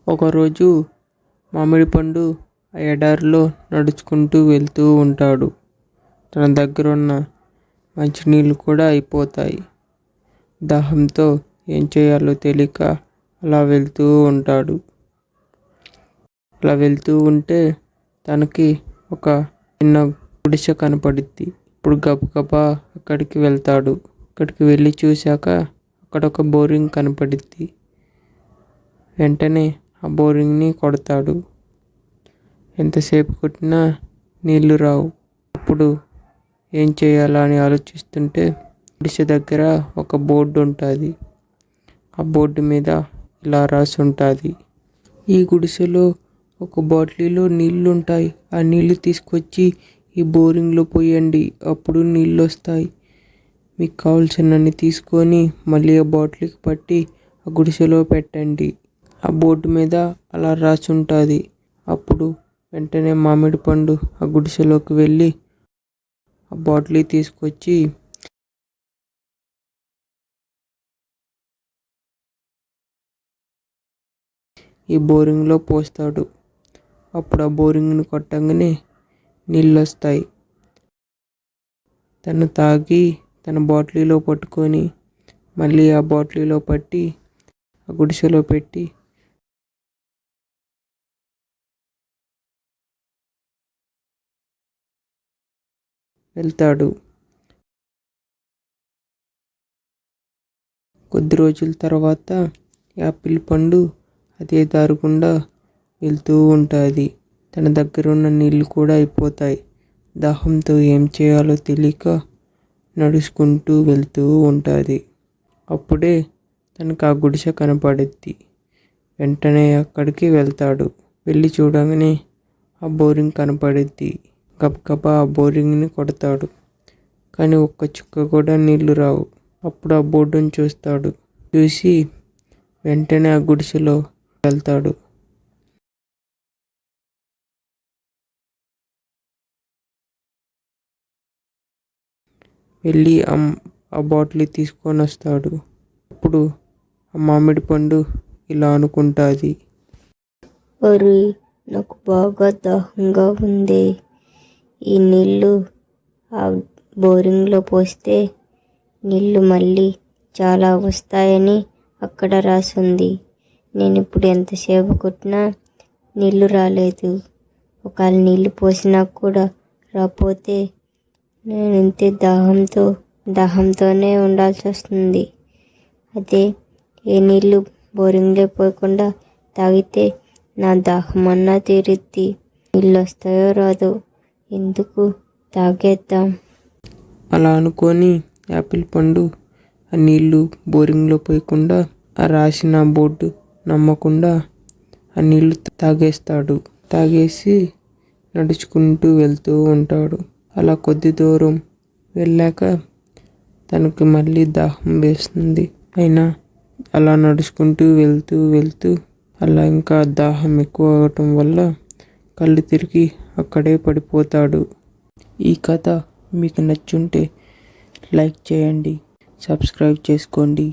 ఒకరోజు మామిడి పండు ఆ ఎడారిలో నడుచుకుంటూ వెళ్తూ ఉంటాడు. తన దగ్గరున్న మంచినీళ్ళు కూడా అయిపోతాయి. దాహంతో ఏం చేయాలో తెలియక అలా వెళ్తూ ఉంటాడు. అలా వెళ్తూ ఉంటే తనకి ఒక చిన్న గుడిసె కనపడుద్ది. ఇప్పుడు గబగబా అక్కడికి వెళ్తాడు. అక్కడికి వెళ్ళి చూశాక అక్కడ ఒక బోరింగ్ కనపడుద్ది. వెంటనే ఆ బోరింగ్ని కొడతాడు. ఎంతసేపు కొట్టినా నీళ్లు రావు. అప్పుడు ఏం చేయాలా అని ఆలోచిస్తుంటే గుడిసె దగ్గర ఒక బోర్డు ఉంటుంది. ఆ బోర్డు మీద ఇలా రాసి ఉంటుంది: ఈ గుడిసెలో ఒక బాటిల్లో నీళ్లు ఉంటాయి. ఆ నీళ్లు తీసుకొచ్చి ఈ బోరింగ్లో పోయండి, అప్పుడు నీళ్ళు వస్తాయి. మీకు కావాల్సినన్ని తీసుకొని మళ్ళీ ఆ బాటిల్కి పట్టి ఆ గుడిసెలో పెట్టండి. ఆ బోర్డు మీద అలా రాసి ఉంటుంది. అప్పుడు వెంటనే మామిడి పండు ఆ గుడిసెలోకి వెళ్ళి ఆ బాటిల్ తీసుకొచ్చి ఈ బోరింగ్లో పోస్తాడు. అప్పుడు ఆ బోరింగ్ని కొట్టంగానే నీళ్ళు వస్తాయి. తను తాగి తన బాటిల్లో పట్టుకొని మళ్ళీ ఆ బాటిల్లో పట్టి ఆ గుడిసెలో పెట్టి వెళ్తాడు. కొద్ది రోజుల తర్వాత యాపిల్ పండు అదే దారి గుండా వెళ్తూ ఉంటుంది. తన దగ్గర ఉన్న నీళ్ళు కూడా అయిపోతాయి. దాహంతో ఏం చేయాలో తెలియక నడుచుకుంటూ వెళ్తూ ఉంటుంది. అప్పుడే తనకు ఆ గుడిసె కనపడుద్ది. వెంటనే అక్కడికి వెళ్తాడు. వెళ్ళి చూడగానే ఆ బోరింగ్ కనపడుద్ది. గబగబా ఆ బోరింగ్ని కొడతాడు. కానీ ఒక్క చుక్క కూడా నీళ్లు రావు. అప్పుడు ఆ బోర్డుని చూస్తాడు. చూసి వెంటనే ఆ గుడిసెలో వెళ్తాడు. వెళ్ళి ఆ బాటిల్ తీసుకొని వస్తాడు. అప్పుడు ఆ మామిడి పండు ఇలా అనుకుంటుంది: ఒరే, నాకు బాగా దాహంగా ఉంది. ఈ నీళ్ళు ఆ బోరింగ్లో పోస్తే నీళ్ళు మళ్ళీ చాలా వస్తాయని అక్కడ రాసింది. నేను ఇప్పుడు ఎంతసేపు కొట్టినా నీళ్ళు రాలేదు. ఒకవేళ నీళ్ళు పోసినా కూడా రాకపోతే నేను ఇంతే దాహంతోనే ఉండాల్సి వస్తుంది. అదే ఏ నీళ్ళు బోరింగ్లో పోయకుండా తాగితే నా దాహం అన్నా తీరుద్ది. నీళ్ళు వస్తాయో రాదో ఎందుకు, తాగేద్దాం. అలా అనుకొని యాపిల్ పండు ఆ నీళ్లు బోరింగ్లో పోయకుండా ఆ రాసిన బోర్డు నమ్మకుండా ఆ నీళ్లు తాగేస్తాడు. తాగేసి నడుచుకుంటూ వెళ్తూ ఉంటాడు. అలా కొద్ది దూరం వెళ్ళాక తనకి మళ్ళీ దాహం వేస్తుంది. అయినా అలా నడుచుకుంటూ వెళ్తూ అలా ఇంకా దాహం ఎక్కువ అవటం వల్ల కళ్ళు తిరిగి అక్కడే పడిపోతాడు. ఈ కథ మీకు నచ్చుంటే లైక్ చేయండి, సబ్స్క్రైబ్ చేసుకోండి.